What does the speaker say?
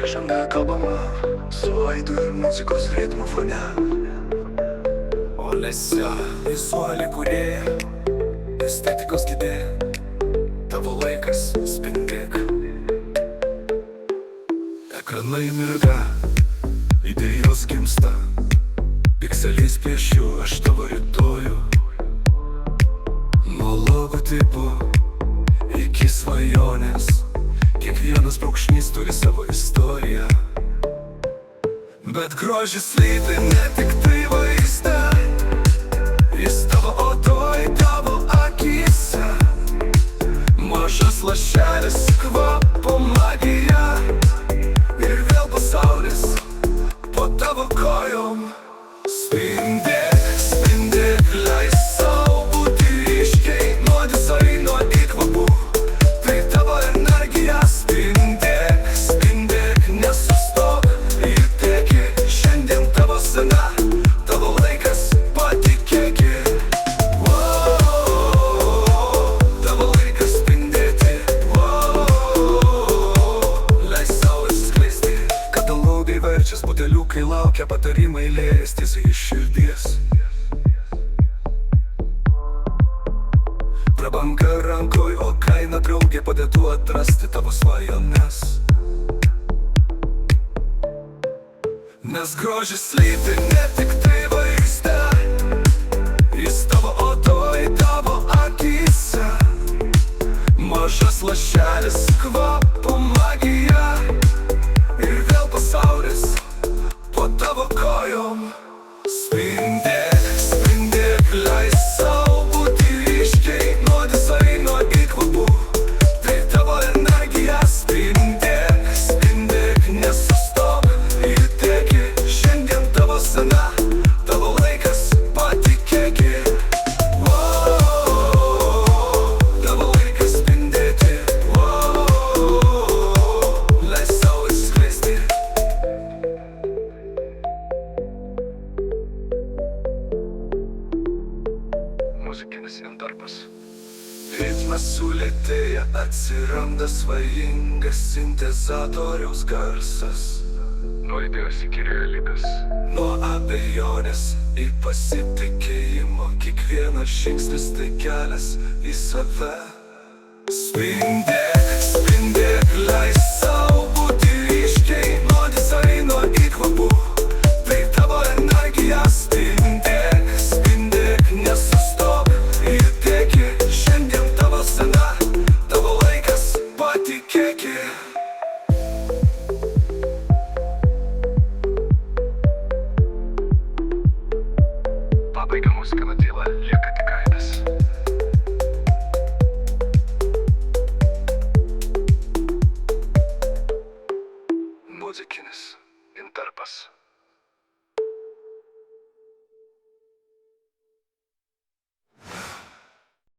Grįžame kalbama su aidu ir muzikos ritmų fone. Olesio, visuolį kūrėja, estetikos gidėja, tavo laikas spindėk. Ekranai mirga, idėjos gimsta, pikseliais piešiu aš tavo rytojų. Nuo logotipų iki svajonės, kiekvienas brūkšnys turi savo istoriją. Bet grožis slypi ne tik tai vaizde, jis tavo odoj, tavo akyse. Mažas lašelis, kvapo magija, ir vėl pasaulis po tavo kojom. Spindėk, spindėk, leis sau būti ryškiai, nuo dizaino į kvapų. Tai tavo energija. Spindėk, spindėk, nesustok ir teki. Šiandien tavo scena, tavo laikas, patikėki. Tavo laikas spindėti, leis sau išskleisti. Katalogai verčias, buteliukai laukia, patarimai lėjas tiesiai iš širdies. Prabanga rankoj, o kaina draugė padėtų atrasti tavo svajones. Nes grožis slypi ne tik tai vaizde, jis tavo odoj, tavo akyse. Mažas lašelis, kvapo magija, ir vėl pasaulis po tavo kojom. Spindėk, spindėk, leis sau būti ryškiai, nuo dizaino į kvapų. Tai tavo energija. Spindėk, spindėk, nesustok ir teki. Šiandien tavo scena, tavo laikas, patikėki. Tavo laikas spindėti, leis sau išskleisti. Muzikinis intarpas. Ritmas sulėtėja, atsiranda svajingas sintezatoriaus garsas. Nuo idėjos iki realybės, nuo abejonės į pasitikėjimo, kiekvienas žingsnis tai kelias į save. Spindėk, spindėk, leis sau būti ryškiai, nuo dizaino į kvapų. Tai tavo energija. Spindėk, spindėk, nesustok ir teki. Šiandien tavo scena, tavo laikas, patikėki. Pabaiga muzika nutyla, lieka tik aidas. Muzikinis intarpas.